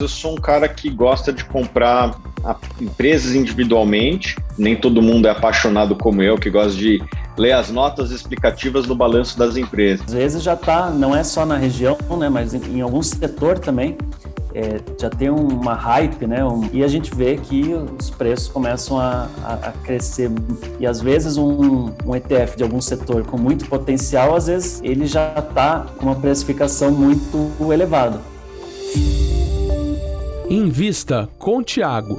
Eu sou um cara que gosta de comprar empresas individualmente. Nem todo mundo é apaixonado como eu, que gosta de ler as notas explicativas no balanço das empresas. Às vezes já está, não é só na região, né, mas em algum setor também, já tem uma hype, né, e a gente vê que os preços começam a crescer. E às vezes um ETF de algum setor com muito potencial, às vezes ele já está com uma precificação muito elevada. Invista com Thiago,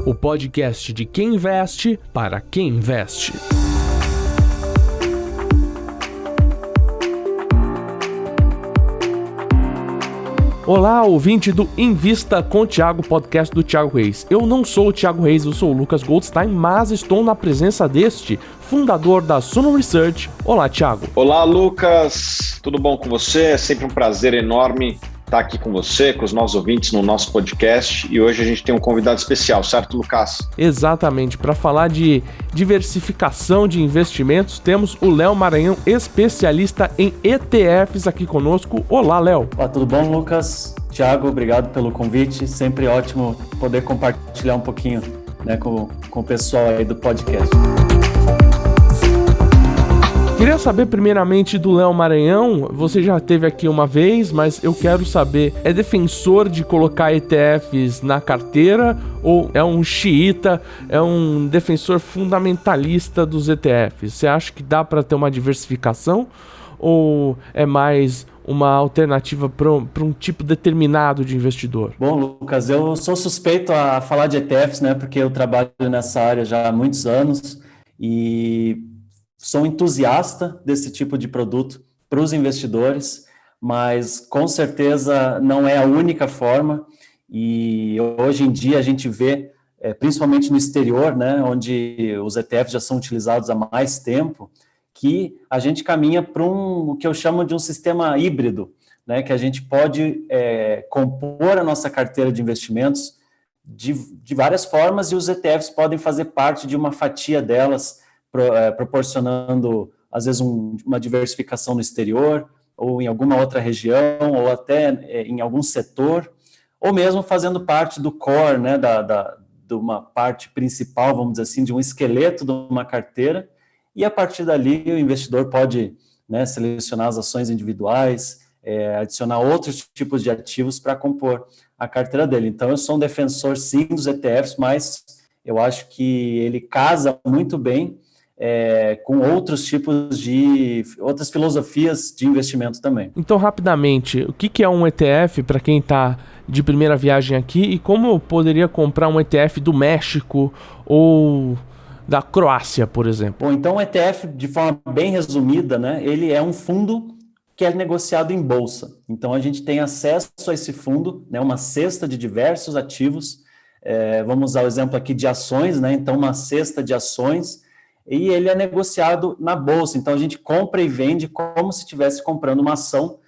o podcast de quem investe para quem investe. Olá, ouvinte do Invista com Thiago, podcast do Thiago Reis. Eu não sou o Thiago Reis, eu sou o Lucas Goldstein, mas estou na presença deste fundador da Suno Research. Olá, Thiago. Olá, Lucas. Tudo bom com você? É sempre um prazer enorme estar aqui com você, com os nossos ouvintes no nosso podcast, e hoje a gente tem um convidado especial, certo, Lucas? Exatamente, para falar de diversificação de investimentos, temos o Léo Maranhão, especialista em ETFs aqui conosco. Olá, Léo. Olá, tudo bom, Lucas? Thiago, obrigado pelo convite, sempre ótimo poder compartilhar um pouquinho, né, com o pessoal aí do podcast. Queria saber primeiramente do Léo Maranhão, você já esteve aqui uma vez, mas eu quero saber, é defensor de colocar ETFs na carteira ou é um xiita, é um defensor fundamentalista dos ETFs? Você acha que dá para ter uma diversificação ou é mais uma alternativa para um tipo determinado de investidor? Bom, Lucas, eu sou suspeito a falar de ETFs, né, porque eu trabalho nessa área já há muitos anos e sou entusiasta desse tipo de produto para os investidores, mas com certeza não é a única forma, e hoje em dia a gente vê, principalmente no exterior, né, onde os ETFs já são utilizados há mais tempo, que a gente caminha para o que eu chamo de um sistema híbrido, né, que a gente pode compor a nossa carteira de investimentos de várias formas, e os ETFs podem fazer parte de uma fatia delas, proporcionando, às vezes, uma diversificação no exterior, ou em alguma outra região, ou até em algum setor, ou mesmo fazendo parte do core, né, de uma parte principal, vamos dizer assim, de um esqueleto de uma carteira, e a partir dali o investidor pode, né, selecionar as ações individuais, adicionar outros tipos de ativos para compor a carteira dele. Então, eu sou um defensor, sim, dos ETFs, mas eu acho que ele casa muito bem com outros tipos outras filosofias de investimento também. Então, rapidamente, o que é um ETF para quem está de primeira viagem aqui e como eu poderia comprar um ETF do México ou da Croácia, por exemplo? Bom, então o ETF, de forma bem resumida, né, ele é um fundo que é negociado em bolsa. Então, a gente tem acesso a esse fundo, né, uma cesta de diversos ativos. Vamos usar o exemplo aqui de ações, né, então uma cesta de ações, e ele é negociado na bolsa. Então, a gente compra e vende como se estivesse comprando uma ação.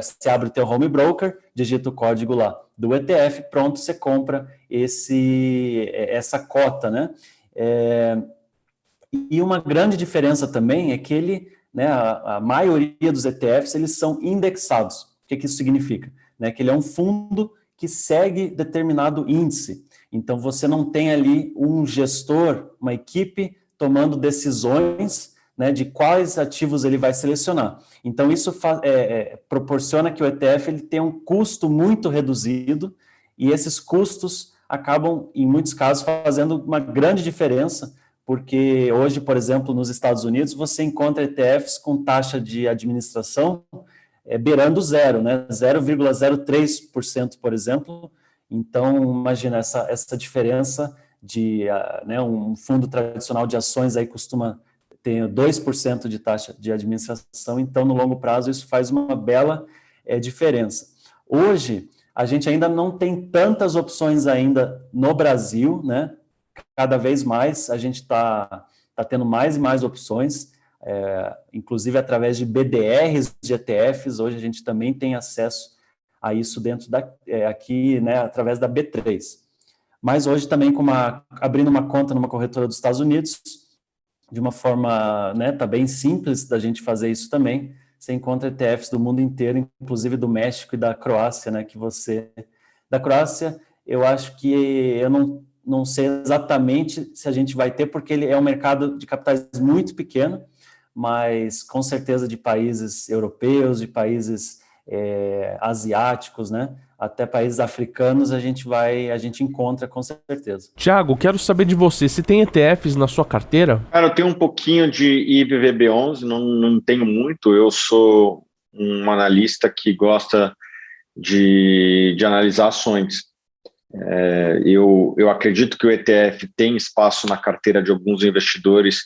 Você abre o teu home broker, digita o código lá do ETF, pronto, você compra essa cota, né? E uma grande diferença também é que ele, né, a maioria dos ETFs, eles são indexados. O que isso significa? Né, que ele é um fundo que segue determinado índice. Então, você não tem ali um gestor, uma equipe tomando decisões, né, de quais ativos ele vai selecionar. Então, isso proporciona que o ETF ele tenha um custo muito reduzido, e esses custos acabam, em muitos casos, fazendo uma grande diferença, porque hoje, por exemplo, nos Estados Unidos, você encontra ETFs com taxa de administração beirando zero, né, 0,03%, por exemplo. Então, imagina essa diferença de né, um fundo tradicional de ações aí costuma ter 2% de taxa de administração, então no longo prazo isso faz uma bela diferença. Hoje, a gente ainda não tem tantas opções ainda no Brasil, né? Cada vez mais a gente está tendo mais e mais opções, inclusive através de BDRs de ETFs, hoje a gente também tem acesso a isso dentro aqui, né, através da B3. Mas hoje também abrindo uma conta numa corretora dos Estados Unidos, de uma forma, né, tá bem simples da gente fazer isso também. Você encontra ETFs do mundo inteiro, inclusive do México e da Croácia, né, que você Da Croácia, eu acho que eu não sei exatamente se a gente vai ter, porque ele é um mercado de capitais muito pequeno, mas com certeza de países europeus, de países asiáticos, né? Até países africanos a gente encontra com certeza. Thiago, quero saber de você, se tem ETFs na sua carteira? Cara, eu tenho um pouquinho de IVVB11, não tenho muito. Eu sou um analista que gosta de analisar ações. Eu acredito que o ETF tem espaço na carteira de alguns investidores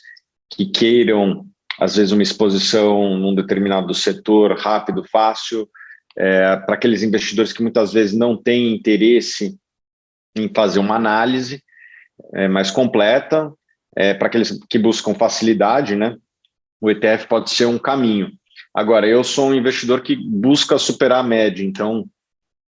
que queiram, às vezes, uma exposição num determinado setor rápido, fácil, para aqueles investidores que muitas vezes não têm interesse em fazer uma análise mais completa, para aqueles que buscam facilidade, né? O ETF pode ser um caminho. Agora, eu sou um investidor que busca superar a média, então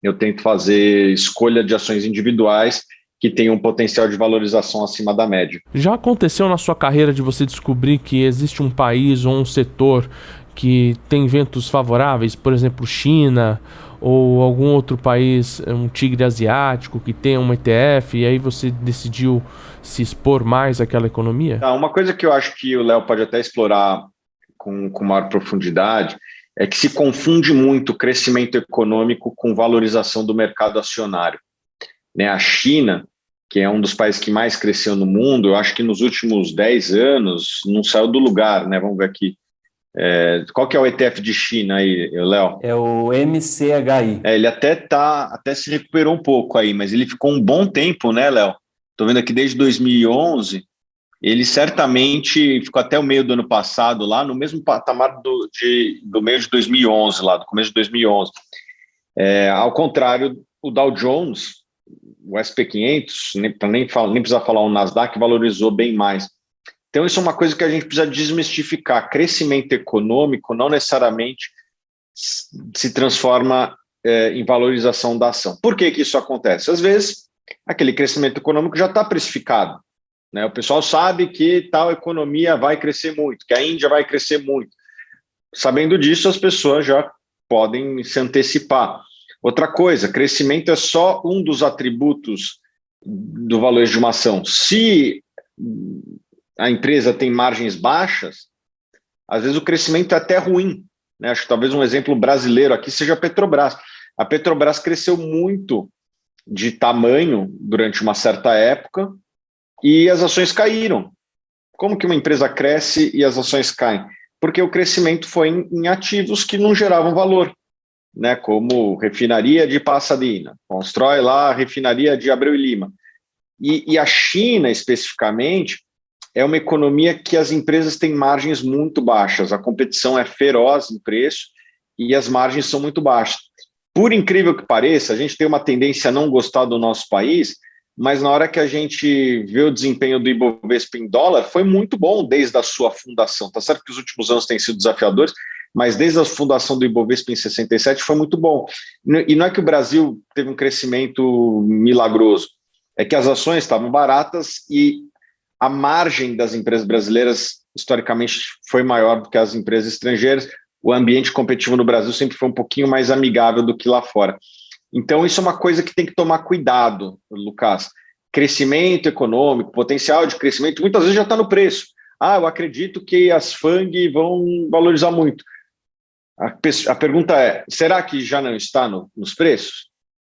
eu tento fazer escolha de ações individuais que tenham um potencial de valorização acima da média. Já aconteceu na sua carreira de você descobrir que existe um país ou um setor que tem ventos favoráveis, por exemplo, China ou algum outro país, um tigre asiático que tem um ETF, e aí você decidiu se expor mais àquela economia? Uma coisa que eu acho que o Léo pode até explorar com maior profundidade é que se confunde muito o crescimento econômico com valorização do mercado acionário. Né? A China, que é um dos países que mais cresceu no mundo, eu acho que nos últimos 10 anos não saiu do lugar, né? Vamos ver aqui. Qual que é o ETF de China aí, Léo? É o MCHI. Ele até se recuperou um pouco aí, mas ele ficou um bom tempo, né, Léo? Estou vendo aqui desde 2011, ele certamente ficou até o meio do ano passado lá, no mesmo patamar do meio de 2011, lá do começo de 2011. Ao contrário, o Dow Jones, o SP500, nem precisar falar o Nasdaq, valorizou bem mais. Então, isso é uma coisa que a gente precisa desmistificar. Crescimento econômico não necessariamente se transforma em valorização da ação. Por que isso acontece? Às vezes, aquele crescimento econômico já está precificado. Né? O pessoal sabe que tal economia vai crescer muito, que a Índia vai crescer muito. Sabendo disso, as pessoas já podem se antecipar. Outra coisa, crescimento é só um dos atributos do valor de uma ação. Se a empresa tem margens baixas, às vezes o crescimento é até ruim. Né? Acho que talvez um exemplo brasileiro aqui seja a Petrobras. A Petrobras cresceu muito de tamanho durante uma certa época e as ações caíram. Como que uma empresa cresce e as ações caem? Porque o crescimento foi em ativos que não geravam valor, né? Como refinaria de Pasadena, constrói lá a refinaria de Abreu e Lima. E a China, especificamente, é uma economia que as empresas têm margens muito baixas, a competição é feroz em preço e as margens são muito baixas. Por incrível que pareça, a gente tem uma tendência a não gostar do nosso país, mas na hora que a gente vê o desempenho do Ibovespa em dólar, foi muito bom desde a sua fundação. Está certo que os últimos anos têm sido desafiadores, mas desde a fundação do Ibovespa em 67 foi muito bom. E não é que o Brasil teve um crescimento milagroso, é que as ações estavam baratas e a margem das empresas brasileiras, historicamente, foi maior do que as empresas estrangeiras. O ambiente competitivo no Brasil sempre foi um pouquinho mais amigável do que lá fora. Então, isso é uma coisa que tem que tomar cuidado, Lucas. Crescimento econômico, potencial de crescimento, muitas vezes já está no preço. Eu acredito que as FANG vão valorizar muito. A pergunta é, será que já não está nos preços?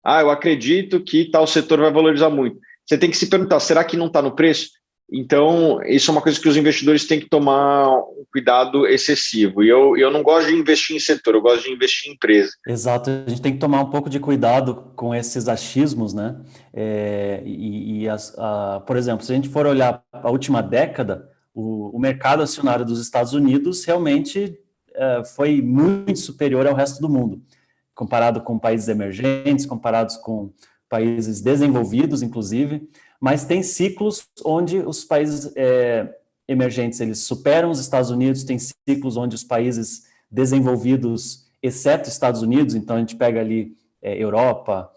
Eu acredito que tal setor vai valorizar muito. Você tem que se perguntar, será que não está no preço? Então, isso é uma coisa que os investidores têm que tomar um cuidado excessivo. E eu não gosto de investir em setor, eu gosto de investir em empresa. Exato, a gente tem que tomar um pouco de cuidado com esses achismos, né? Por exemplo, se a gente for olhar a última década, o mercado acionário dos Estados Unidos realmente foi muito superior ao resto do mundo, comparado com países emergentes, comparados com países desenvolvidos, inclusive. Mas tem ciclos onde os países emergentes eles superam os Estados Unidos, tem ciclos onde os países desenvolvidos, exceto Estados Unidos, então a gente pega ali Europa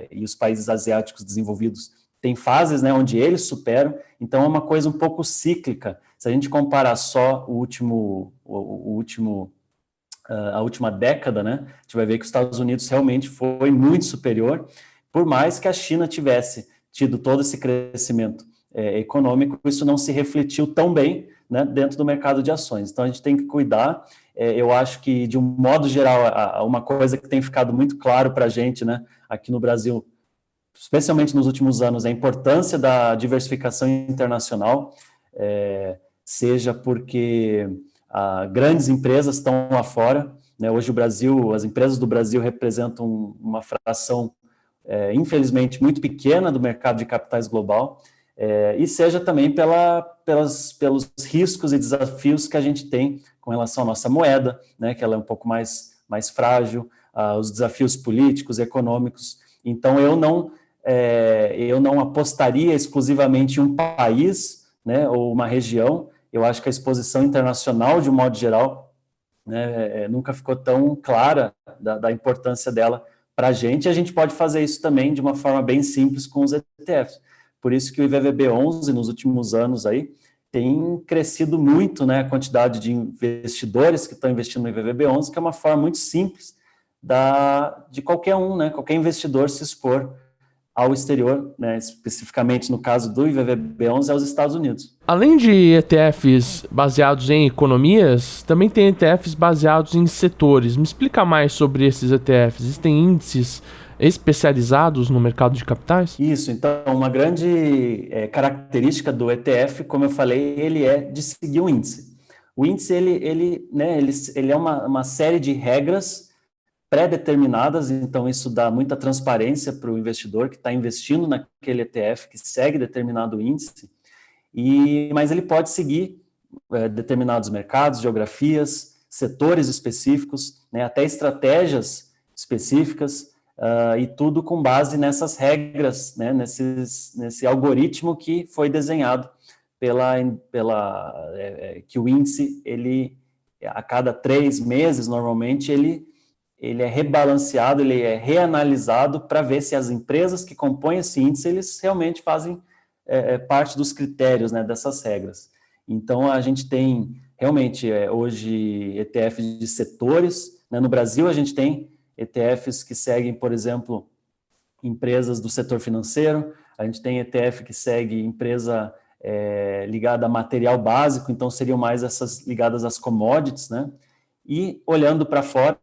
e os países asiáticos desenvolvidos, tem fases, né, onde eles superam, então é uma coisa um pouco cíclica. Se a gente comparar só a última década, né, a gente vai ver que os Estados Unidos realmente foi muito superior. Por mais que a China tivesse tido todo esse crescimento econômico, isso não se refletiu tão bem, né, dentro do mercado de ações. Então, a gente tem que cuidar. Eu acho que, de um modo geral, uma coisa que tem ficado muito claro para a gente, né, aqui no Brasil, especialmente nos últimos anos, é a importância da diversificação internacional, seja porque grandes empresas estão lá fora, né? Hoje o Brasil, as empresas do Brasil representam uma fração, infelizmente, muito pequena do mercado de capitais global, e seja também pelos riscos e desafios que a gente tem com relação à nossa moeda, né? Que ela é um pouco mais frágil, os desafios políticos, econômicos. Então, eu não apostaria exclusivamente em um país, né, ou uma região. Eu acho que a exposição internacional, de um modo geral, né, nunca ficou tão clara da importância dela para a gente pode fazer isso também de uma forma bem simples com os ETFs. Por isso que o IVVB11, nos últimos anos, aí, tem crescido muito, né, a quantidade de investidores que estão investindo no IVVB11, que é uma forma muito simples de qualquer um, né, qualquer investidor se expor ao exterior, né, especificamente no caso do IVVB11, aos Estados Unidos. Além de ETFs baseados em economias, também tem ETFs baseados em setores. Me explica mais sobre esses ETFs. Existem índices especializados no mercado de capitais? Isso, então, uma grande característica do ETF, como eu falei, ele é de seguir o índice. O índice, ele é uma série de regras pré-determinadas, então isso dá muita transparência para o investidor que está investindo naquele ETF, que segue determinado índice, mas ele pode seguir determinados mercados, geografias, setores específicos, né, até estratégias específicas, e tudo com base nessas regras, né, nesse algoritmo que foi desenhado que o índice, ele, a cada 3 meses, normalmente, ele é rebalanceado, ele é reanalisado para ver se as empresas que compõem esse índice, eles realmente fazem parte dos critérios, né, dessas regras. Então, a gente tem realmente hoje ETFs de setores, né? No Brasil a gente tem ETFs que seguem, por exemplo, empresas do setor financeiro, a gente tem ETF que segue empresa ligada a material básico, então seriam mais essas ligadas às commodities, né? E olhando para fora,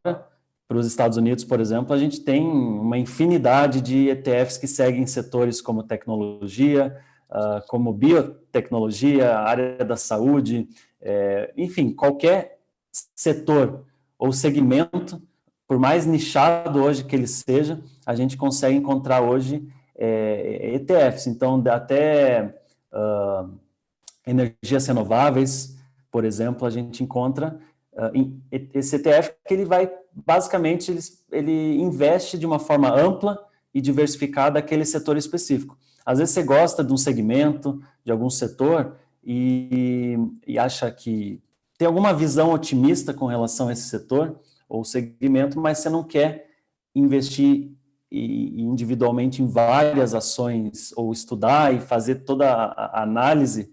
para os Estados Unidos, por exemplo, a gente tem uma infinidade de ETFs que seguem setores como tecnologia, como biotecnologia, área da saúde, enfim, qualquer setor ou segmento, por mais nichado hoje que ele seja, a gente consegue encontrar hoje ETFs. Então, até energias renováveis, por exemplo, a gente encontra esse ETF que ele vai, basicamente, ele investe de uma forma ampla e diversificada aquele setor específico. Às vezes você gosta de um segmento, de algum setor, e acha que tem alguma visão otimista com relação a esse setor ou segmento, mas você não quer investir individualmente em várias ações, ou estudar e fazer toda a análise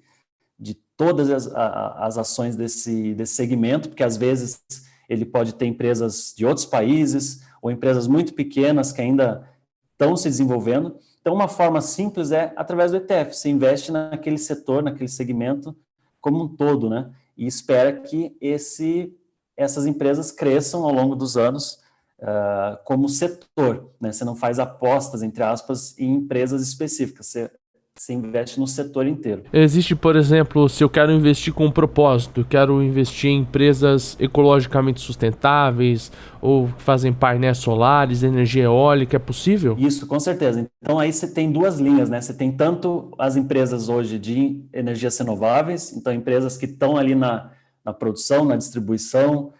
de todas as ações desse segmento, porque às vezes ele pode ter empresas de outros países ou empresas muito pequenas que ainda estão se desenvolvendo. Então, uma forma simples é através do ETF. Você investe naquele setor, naquele segmento como um todo, né? E espera que essas empresas cresçam ao longo dos anos como setor, né? Você não faz apostas, entre aspas, em empresas específicas. Você investe no setor inteiro. Existe, por exemplo, se eu quero investir com um propósito, eu quero investir em empresas ecologicamente sustentáveis ou que fazem painéis solares, energia eólica, é possível? Isso, com certeza. Então, aí você tem 2 linhas, né? Você tem tanto as empresas hoje de energias renováveis, então empresas que estão ali na produção, na distribuição,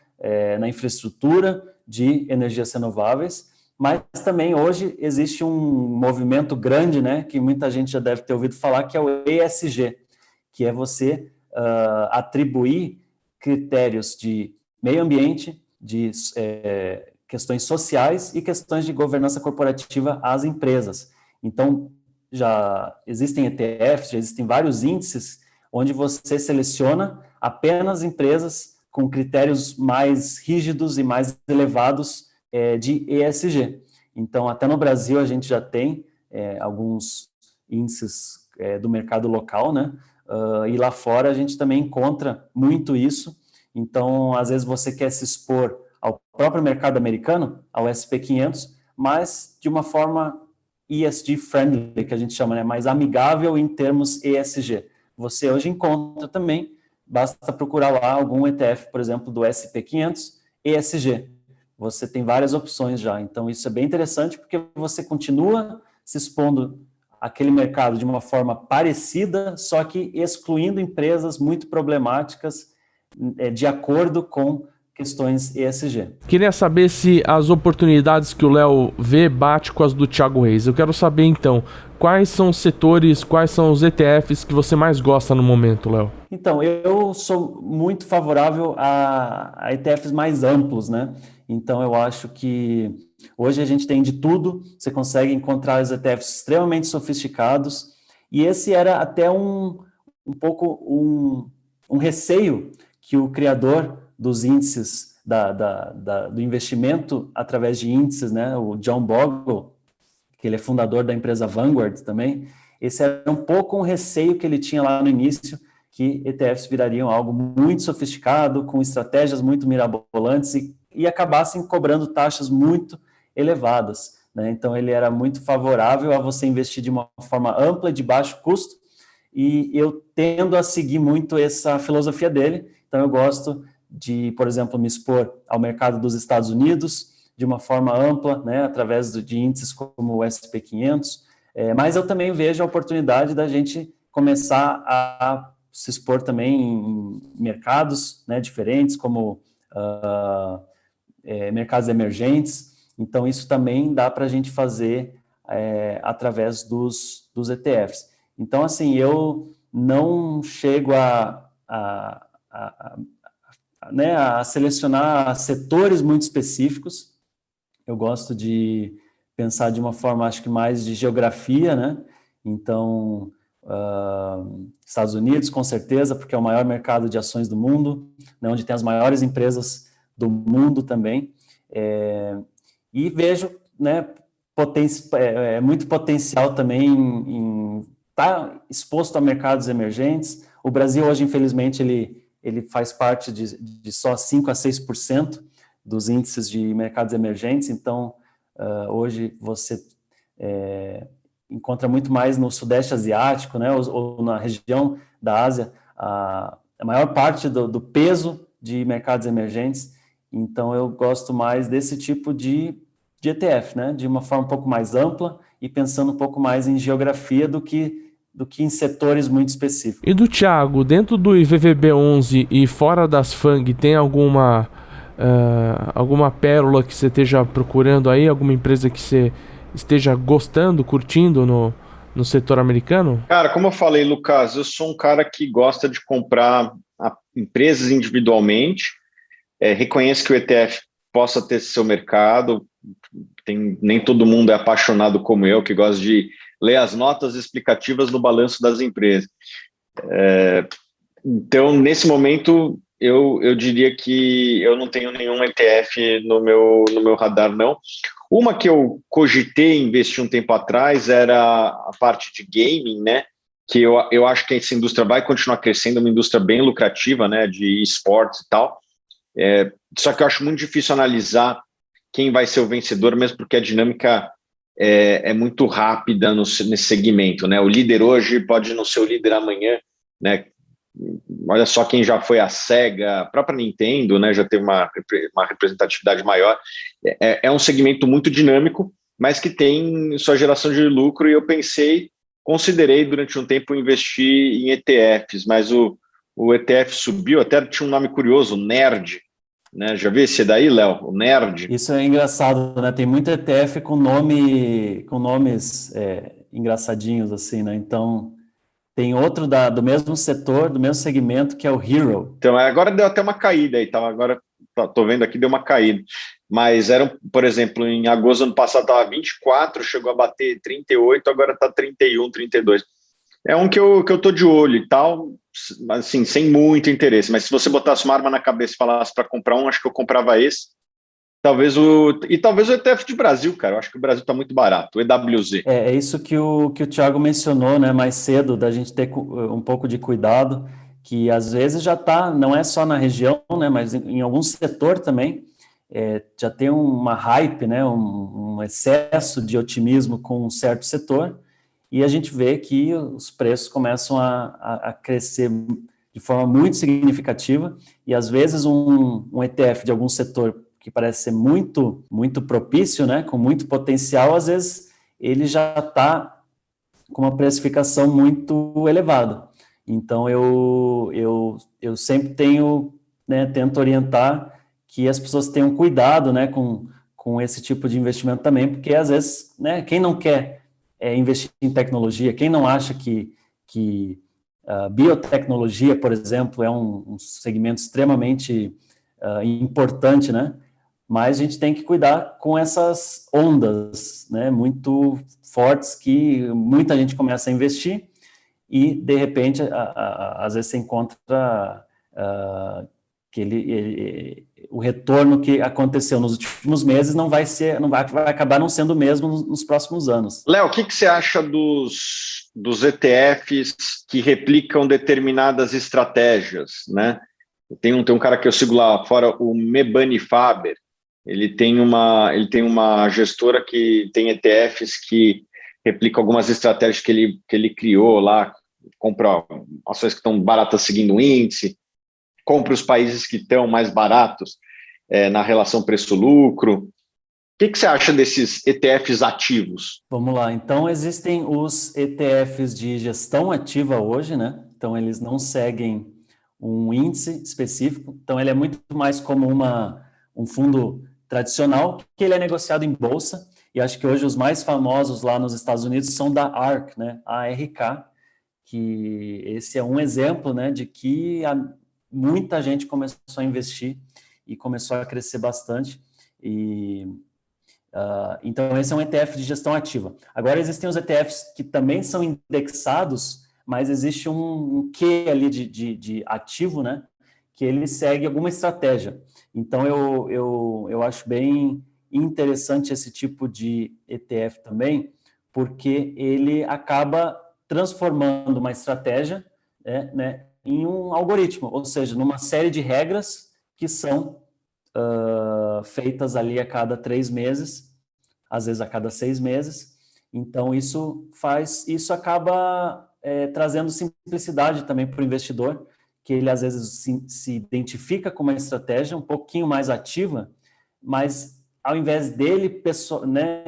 na infraestrutura de energias renováveis, mas também hoje existe um movimento grande, né, que muita gente já deve ter ouvido falar, que é o ESG, que é você atribuir critérios de meio ambiente, de questões sociais e questões de governança corporativa às empresas. Então, já existem ETFs, já existem vários índices onde você seleciona apenas empresas com critérios mais rígidos e mais elevados de ESG. Então, até no Brasil, a gente já tem alguns índices do mercado local, né? E lá fora a gente também encontra muito isso. Então, às vezes você quer se expor ao próprio mercado americano, ao SP500, mas de uma forma ESG friendly, que a gente chama, né? Mais amigável em termos ESG. Você hoje encontra também, basta procurar lá algum ETF, por exemplo, do SP500 ESG. Você tem várias opções já. Então, isso é bem interessante porque você continua se expondo àquele mercado de uma forma parecida, só que excluindo empresas muito problemáticas de acordo com questões ESG. Queria saber se as oportunidades que o Léo vê bate com as do Thiago Reis. Eu quero saber, então, quais são os setores, quais são os ETFs que você mais gosta no momento, Léo? Então, eu sou muito favorável a ETFs mais amplos, né? Então, eu acho que hoje a gente tem de tudo, você consegue encontrar os ETFs extremamente sofisticados, e esse era até um pouco um receio que o criador dos índices do investimento através de índices, né, o John Bogle, que ele é fundador da empresa Vanguard também, esse era um pouco um receio que ele tinha lá no início, que ETFs virariam algo muito sofisticado, com estratégias muito mirabolantes e acabassem cobrando taxas muito elevadas, né? Então, ele era muito favorável a você investir de uma forma ampla e de baixo custo, e eu tendo a seguir muito essa filosofia dele. Então, eu gosto de, por exemplo, me expor ao mercado dos Estados Unidos de uma forma ampla, né, através de índices como o SP500, mas eu também vejo a oportunidade da gente começar a se expor também em mercados, né, diferentes, como mercados emergentes. Então, isso também dá para a gente fazer através dos ETFs. Então, assim, eu não chego né, a selecionar setores muito específicos. Eu gosto de pensar de uma forma, acho que mais de geografia, né? Então, Estados Unidos, com certeza, porque é o maior mercado de ações do mundo, né, onde tem as maiores empresas do mundo também. E vejo, né, muito potencial também em estar exposto a mercados emergentes. O Brasil hoje, infelizmente, ele faz parte de só 5 a 6% dos índices de mercados emergentes. Então, hoje você encontra muito mais no Sudeste Asiático, né, ou na região da Ásia, a maior parte do peso de mercados emergentes. Então, eu gosto mais desse tipo de ETF, né, de uma forma um pouco mais ampla e pensando um pouco mais em geografia do que em setores muito específicos. E do Thiago, dentro do IVVB11 e fora das FANG, tem alguma pérola que você esteja procurando aí? Alguma empresa que você esteja gostando, curtindo no setor americano? Cara, como eu falei, Lucas, eu sou um cara que gosta de comprar empresas individualmente. Reconheço que o ETF possa ter seu mercado. Nem todo mundo é apaixonado como eu, que gosta de ler as notas explicativas no balanço das empresas. Então, nesse momento, eu diria que eu não tenho nenhum ETF no meu radar, não. Uma que eu cogitei investir um tempo atrás era a parte de gaming, né? Que eu acho que essa indústria vai continuar crescendo, é uma indústria bem lucrativa, né? De esportes e tal. Só que eu acho muito difícil analisar quem vai ser o vencedor, mesmo porque a dinâmica é muito rápida nesse segmento, né? O líder hoje pode não ser o líder amanhã, né? Olha só quem já foi a SEGA, a própria Nintendo, né? Já teve uma representatividade maior. É um segmento muito dinâmico, mas que tem sua geração de lucro, e eu considerei durante um tempo investir em ETFs, mas o ETF subiu, até tinha um nome curioso, Nerd, né? Já viu esse daí, Léo? O Nerd. Isso é engraçado, né? Tem muito ETF com nomes engraçadinhos, assim, né? Então, tem outro do mesmo setor, do mesmo segmento, que é o Hero. Então, agora deu até uma caída aí, tá? Agora tô vendo aqui, deu uma caída. Mas por exemplo, em agosto do ano passado estava 24, chegou a bater 38, agora está 31, 32. É um que eu tô de olho e tal, assim, sem muito interesse. Mas se você botasse uma arma na cabeça e falasse para comprar um, acho que eu comprava esse, talvez o ETF de Brasil, cara. Eu acho que o Brasil está muito barato, o EWZ. É isso que o Thiago mencionou, né, mais cedo, da gente ter um pouco de cuidado, que às vezes já está, não é só na região, né, mas em algum setor também, já tem uma hype, né, um excesso de otimismo com um certo setor, e a gente vê que os preços começam a crescer de forma muito significativa, e às vezes um ETF de algum setor que parece ser muito, muito propício, né, com muito potencial, às vezes ele já está com uma precificação muito elevada. Então, eu sempre tento orientar que as pessoas tenham cuidado, né, com esse tipo de investimento também, porque às vezes, né, quem não quer investir em tecnologia, quem não acha que biotecnologia, por exemplo, é um segmento extremamente importante, né? Mas a gente tem que cuidar com essas ondas, né, muito fortes que muita gente começa a investir e, de repente, às vezes se encontra o retorno que aconteceu nos últimos meses vai acabar não sendo o mesmo nos próximos anos. Léo, o que você acha dos ETFs que replicam determinadas estratégias, né? Tem um cara que eu sigo lá fora, o Mebane Faber. Ele tem uma gestora que tem ETFs que replicam algumas estratégias que ele criou lá, compra ações que estão baratas seguindo o índice, compra os países que estão mais baratos na relação preço-lucro. O que você acha desses ETFs ativos? Vamos lá, então existem os ETFs de gestão ativa hoje, né? Então eles não seguem um índice específico, então ele é muito mais como um fundo tradicional, que ele é negociado em bolsa, e acho que hoje os mais famosos lá nos Estados Unidos são da ARK, né, ARK, que esse é um exemplo, né, de que muita gente começou a investir e começou a crescer bastante, então esse é um ETF de gestão ativa. Agora existem os ETFs que também são indexados, mas existe um quê ali de ativo, né, que ele segue alguma estratégia. Então, eu acho bem interessante esse tipo de ETF também, porque ele acaba transformando uma estratégia né, em um algoritmo, ou seja, numa série de regras que são feitas ali a cada 3 meses, às vezes a cada 6 meses. Então, isso acaba trazendo simplicidade também para o investidor, que ele às vezes se identifica com uma estratégia um pouquinho mais ativa, mas ao invés dele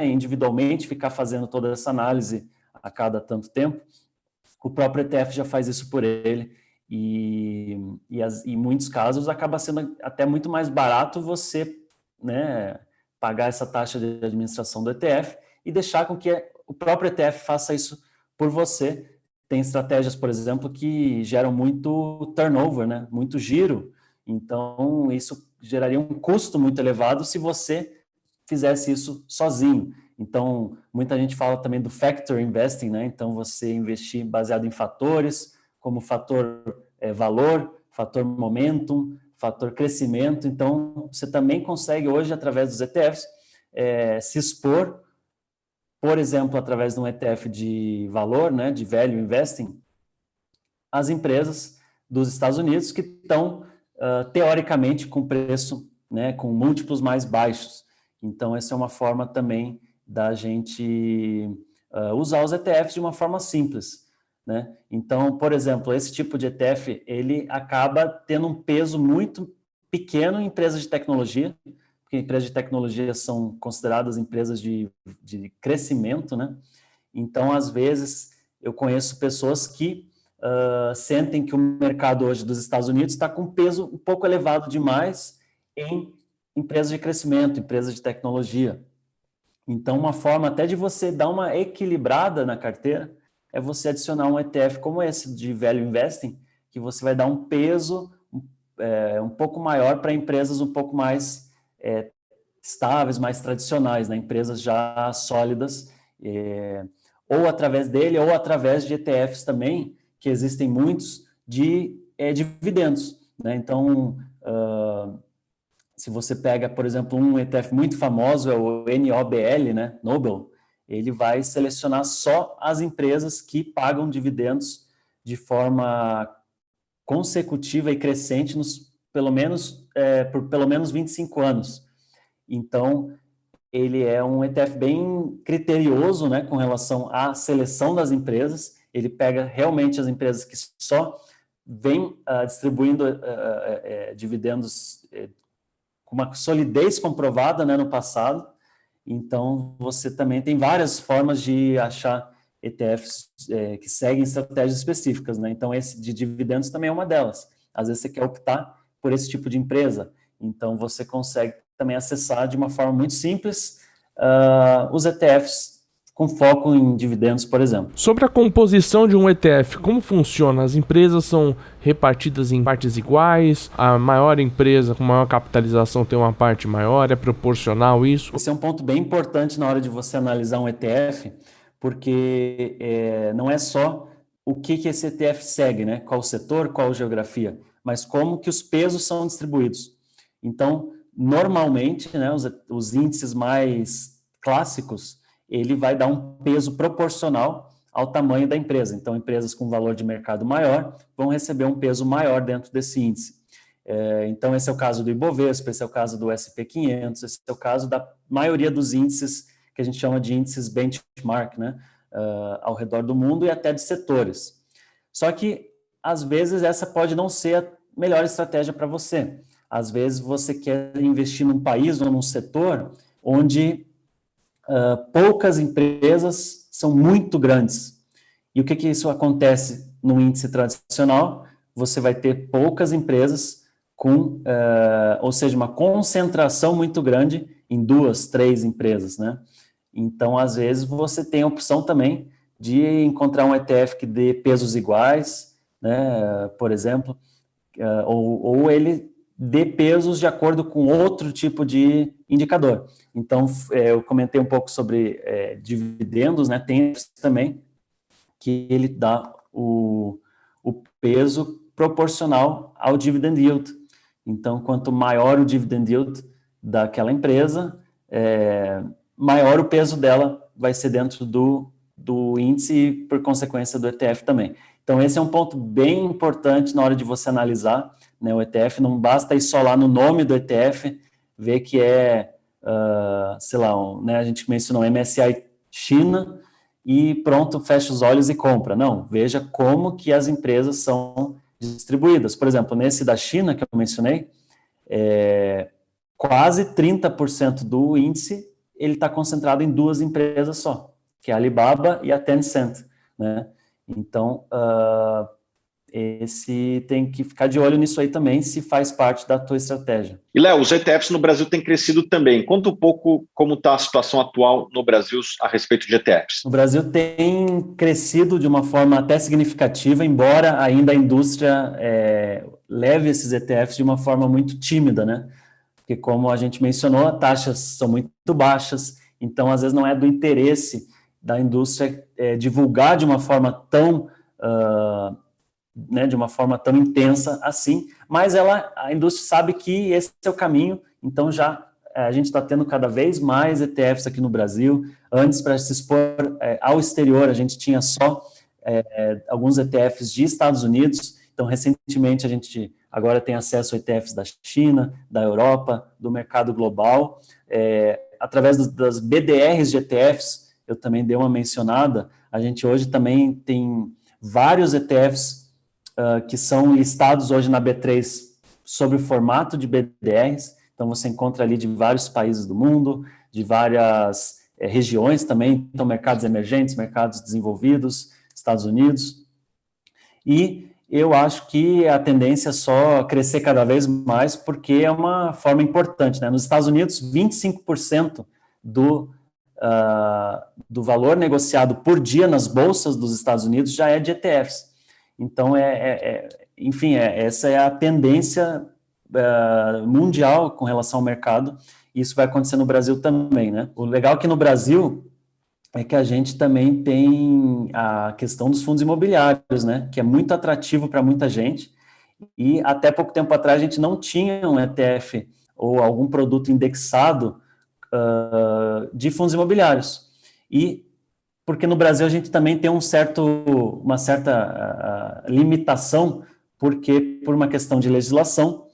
individualmente ficar fazendo toda essa análise a cada tanto tempo, o próprio ETF já faz isso por ele, e em muitos casos acaba sendo até muito mais barato você, né, pagar essa taxa de administração do ETF e deixar com que o próprio ETF faça isso por você. Tem estratégias, por exemplo, que geram muito turnover, né? Muito giro. Então, isso geraria um custo muito elevado se você fizesse isso sozinho. Então, muita gente fala também do factor investing, né? Então, você investir baseado em fatores, como fator valor, fator momentum, fator crescimento. Então, você também consegue hoje, através dos ETFs, se expor, por exemplo, através de um ETF de valor, né, de value investing, as empresas dos Estados Unidos que estão, teoricamente, com preço, né, com múltiplos mais baixos. Então, essa é uma forma também da gente usar os ETFs de uma forma simples, né? Então, por exemplo, esse tipo de ETF, ele acaba tendo um peso muito pequeno em empresas de tecnologia, porque empresas de tecnologia são consideradas empresas de crescimento, né? Então, às vezes, eu conheço pessoas que sentem que o mercado hoje dos Estados Unidos está com um peso um pouco elevado demais em empresas de crescimento, empresas de tecnologia. Então, uma forma até de você dar uma equilibrada na carteira é você adicionar um ETF como esse, de Value Investing, que você vai dar um peso um pouco maior para empresas um pouco mais estáveis, mais tradicionais, né? Empresas já sólidas, ou através dele, ou através de ETFs também, que existem muitos, de dividendos, né? Então, se você pega, por exemplo, um ETF muito famoso, é o NOBL, né, Nobel, ele vai selecionar só as empresas que pagam dividendos de forma consecutiva e crescente por pelo menos 25 anos. Então, ele é um ETF bem criterioso, né, com relação à seleção das empresas. Ele pega realmente as empresas que só vêm distribuindo dividendos com uma solidez comprovada, né, no passado. Então, você também tem várias formas de achar ETFs que seguem estratégias específicas, né? Então, esse de dividendos também é uma delas. Às vezes você quer optar por esse tipo de empresa. Então, você consegue também acessar de uma forma muito simples os ETFs com foco em dividendos, por exemplo. Sobre a composição de um ETF, como funciona? As empresas são repartidas em partes iguais? A maior empresa com maior capitalização tem uma parte maior? É proporcional isso? Esse é um ponto bem importante na hora de você analisar um ETF, porque não é só o que esse ETF segue, né? Qual setor, qual geografia, mas como que os pesos são distribuídos. Então, normalmente, né, os índices mais clássicos, ele vai dar um peso proporcional ao tamanho da empresa. Então, empresas com valor de mercado maior vão receber um peso maior dentro desse índice. Então, esse é o caso do Ibovespa, esse é o caso do SP500, esse é o caso da maioria dos índices que a gente chama de índices benchmark, né, ao redor do mundo e até de setores. Só que, às vezes, essa pode não ser a melhor estratégia para você. Às vezes, você quer investir num país ou num setor onde poucas empresas são muito grandes. E o que isso acontece no índice tradicional? Você vai ter poucas empresas ou seja, uma concentração muito grande em 2, 3 empresas, né? Então, às vezes, você tem a opção também de encontrar um ETF que dê pesos iguais, né? Por exemplo, ou ele dê pesos de acordo com outro tipo de indicador. Então, eu comentei um pouco sobre dividendos, né? Tem também que ele dá o peso proporcional ao dividend yield. Então, quanto maior o dividend yield daquela empresa, maior o peso dela vai ser dentro do índice e, por consequência, do ETF também. Então, esse é um ponto bem importante na hora de você analisar, né, o ETF. Não basta ir só lá no nome do ETF, ver que sei lá, né, a gente mencionou MSCI China e pronto, fecha os olhos e compra. Não, veja como que as empresas são distribuídas. Por exemplo, nesse da China que eu mencionei, quase 30% do índice ele está concentrado em 2 empresas só, que é a Alibaba e a Tencent, né? Então, esse tem que ficar de olho nisso aí também, se faz parte da tua estratégia. E, Léo, os ETFs no Brasil têm crescido também. Conta um pouco como está a situação atual no Brasil a respeito de ETFs. O Brasil tem crescido de uma forma até significativa, embora ainda a indústria leve esses ETFs de uma forma muito tímida, né? Porque, como a gente mencionou, as taxas são muito baixas, então, às vezes, não é do interesse da indústria divulgar de uma forma tão intensa assim, mas a indústria sabe que esse é o caminho, então a gente está tendo cada vez mais ETFs aqui no Brasil. Antes, para se expor ao exterior, a gente tinha só alguns ETFs de Estados Unidos, então recentemente a gente agora tem acesso a ETFs da China, da Europa, do mercado global, através das BDRs de ETFs. Eu também dei uma mencionada, a gente hoje também tem vários ETFs que são listados hoje na B3 sob o formato de BDRs, então você encontra ali de vários países do mundo, de várias regiões também, então mercados emergentes, mercados desenvolvidos, Estados Unidos, e eu acho que a tendência é só crescer cada vez mais, porque é uma forma importante, né? Nos Estados Unidos, 25% do valor negociado por dia nas bolsas dos Estados Unidos já é de ETFs. Então, enfim, essa é a tendência mundial com relação ao mercado, e isso vai acontecer no Brasil também, né? O legal é que no Brasil é que a gente também tem a questão dos fundos imobiliários, né? Que é muito atrativo para muita gente, e até pouco tempo atrás a gente não tinha um ETF ou algum produto indexado de fundos imobiliários. E porque no Brasil a gente também tem uma certa limitação, porque por uma questão de legislação,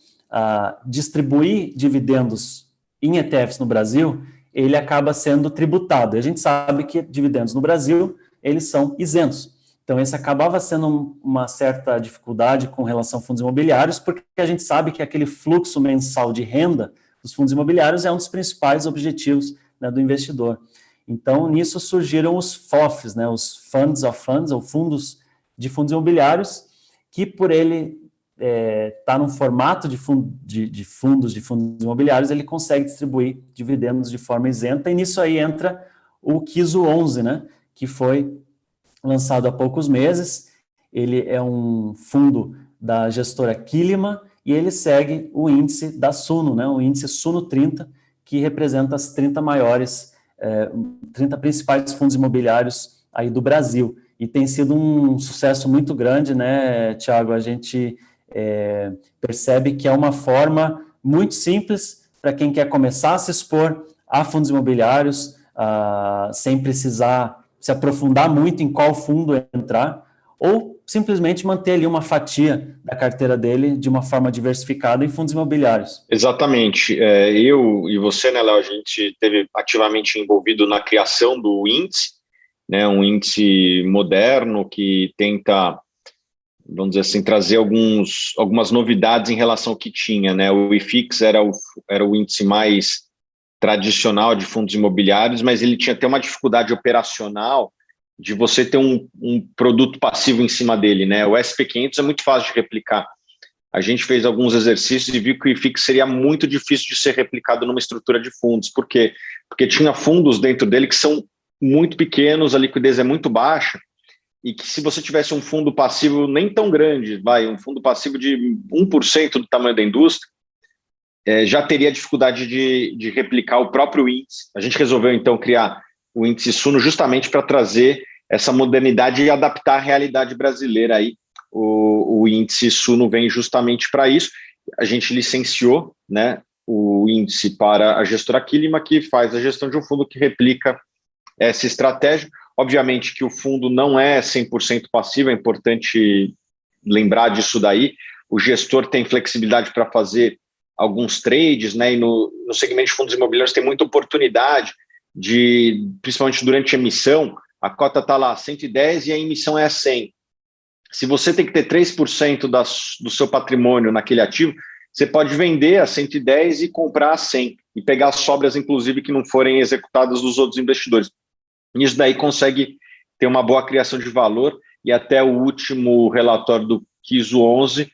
distribuir dividendos em ETFs no Brasil, ele acaba sendo tributado. E a gente sabe que dividendos no Brasil, eles são isentos. Então, esse acabava sendo uma certa dificuldade com relação a fundos imobiliários, porque a gente sabe que aquele fluxo mensal de renda dos fundos imobiliários é um dos principais objetivos, né, do investidor. Então, nisso surgiram os FOFs, né, os Funds of Funds, ou fundos de fundos imobiliários, que por ele estar num formato de fundos imobiliários, ele consegue distribuir dividendos de forma isenta, e nisso aí entra o KISO 11, né, que foi lançado há poucos meses. Ele é um fundo da gestora Kilima, e ele segue o índice da Suno, né, o índice Suno 30, que representa as 30 principais fundos imobiliários aí do Brasil. E tem sido um sucesso muito grande, né, Thiago? A gente percebe que é uma forma muito simples para quem quer começar a se expor a fundos imobiliários, sem precisar se aprofundar muito em qual fundo entrar, ou simplesmente manter ali uma fatia da carteira dele de uma forma diversificada em fundos imobiliários. Exatamente. Eu e você, né, Léo, a gente esteve ativamente envolvido na criação do índice, né, um índice moderno que tenta, vamos dizer assim, trazer algumas novidades em relação ao que tinha, né? O IFIX era o índice mais tradicional de fundos imobiliários, mas ele tinha até uma dificuldade operacional de você ter um produto passivo em cima dele, né? O SP500 é muito fácil de replicar. A gente fez alguns exercícios e viu que o IFIX seria muito difícil de ser replicado numa estrutura de fundos. Por quê? Porque tinha fundos dentro dele que são muito pequenos, a liquidez é muito baixa, e que se você tivesse um fundo passivo nem tão grande, um fundo passivo de 1% do tamanho da indústria, já teria dificuldade de replicar o próprio índice. A gente resolveu, então, criar o índice Suno justamente para trazer essa modernidade e adaptar a realidade brasileira. Aí, o índice Suno vem justamente para isso. A gente licenciou, né, o índice para a gestora Kilima, que faz a gestão de um fundo que replica essa estratégia. Obviamente que o fundo não é 100% passivo, é importante lembrar disso daí. O gestor tem flexibilidade para fazer alguns trades, né? E no segmento de fundos imobiliários tem muita oportunidade principalmente durante a emissão, a cota está lá 110 e a emissão é 100. Se você tem que ter 3% do seu patrimônio naquele ativo, você pode vender a 110 e comprar a 100 e pegar as sobras, inclusive, que não forem executadas dos outros investidores. Isso daí consegue ter uma boa criação de valor, e até o último relatório do KISO 11,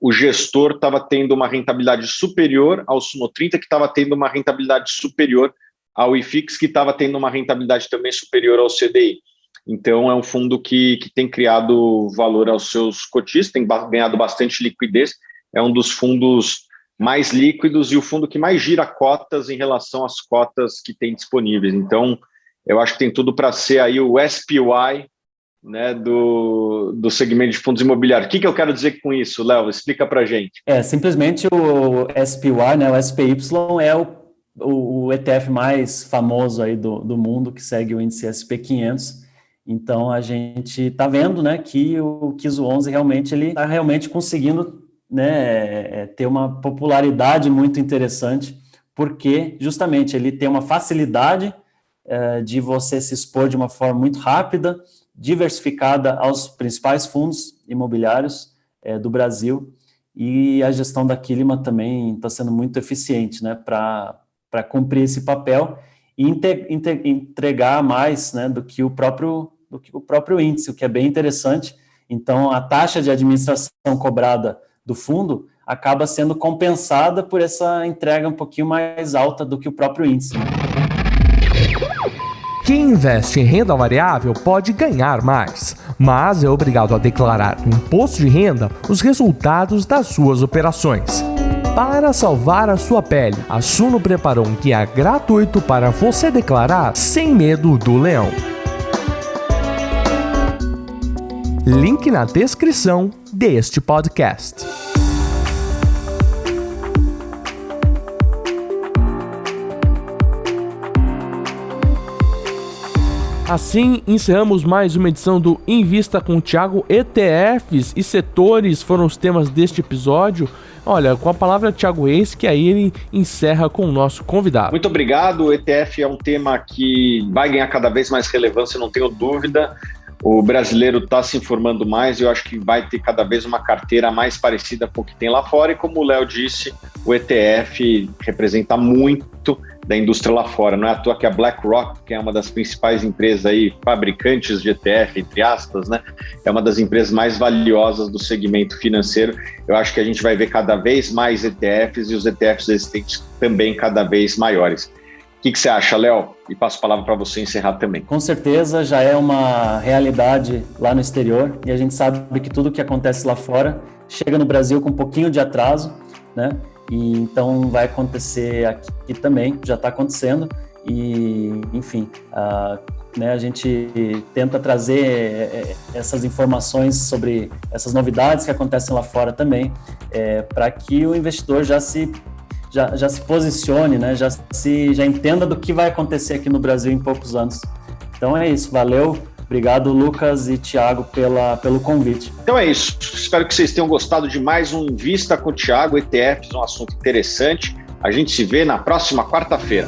o gestor estava tendo uma rentabilidade superior ao Suno 30, que estava tendo uma rentabilidade superior ao IFIX, que estava tendo uma rentabilidade também superior ao CDI. Então, é um fundo que tem criado valor aos seus cotistas, tem ganhado bastante liquidez, é um dos fundos mais líquidos e o fundo que mais gira cotas em relação às cotas que tem disponíveis. Então, eu acho que tem tudo para ser aí o SPY, né, do segmento de fundos imobiliários. O que eu quero dizer com isso, Léo? Explica para a gente. Simplesmente o SPY, né, o SPY é o ETF mais famoso aí do mundo, que segue o índice SP500. Então, a gente está vendo, né, que o KISO 11 realmente está realmente conseguindo, né, ter uma popularidade muito interessante, porque justamente ele tem uma facilidade de você se expor de uma forma muito rápida, diversificada aos principais fundos imobiliários do Brasil, e a gestão da Kilima também está sendo muito eficiente, né, para cumprir esse papel e entregar mais, né, do que o próprio índice, o que é bem interessante. Então, a taxa de administração cobrada do fundo acaba sendo compensada por essa entrega um pouquinho mais alta do que o próprio índice. Quem investe em renda variável pode ganhar mais, mas é obrigado a declarar no imposto de renda os resultados das suas operações. Para salvar a sua pele, a Suno preparou um guia gratuito para você declarar sem medo do leão. Link na descrição deste podcast. Assim, encerramos mais uma edição do Invista com o Thiago. ETFs e setores foram os temas deste episódio. Olha, com a palavra Thiago Reis, que aí ele encerra com o nosso convidado. Muito obrigado. O ETF é um tema que vai ganhar cada vez mais relevância, não tenho dúvida. O brasileiro está se informando mais e eu acho que vai ter cada vez uma carteira mais parecida com o que tem lá fora. E como o Léo disse, o ETF representa muito da indústria lá fora. Não é à toa que a BlackRock, que é uma das principais empresas aí, fabricantes de ETF, entre aspas, né, é uma das empresas mais valiosas do segmento financeiro. Eu acho que a gente vai ver cada vez mais ETFs e os ETFs existentes também cada vez maiores. O que você acha, Léo? E passo a palavra para você encerrar também. Com certeza já é uma realidade lá no exterior e a gente sabe que tudo que acontece lá fora chega no Brasil com um pouquinho de atraso, né? E então vai acontecer aqui também, já está acontecendo e, enfim, né, a gente tenta trazer essas informações sobre essas novidades que acontecem lá fora também, para que o investidor já se posicione, né? já entenda do que vai acontecer aqui no Brasil em poucos anos. Então é isso, valeu, obrigado Lucas e Thiago pelo convite. Então é isso, espero que vocês tenham gostado de mais um Invista com o Thiago, ETFs, um assunto interessante. A gente se vê na próxima quarta-feira.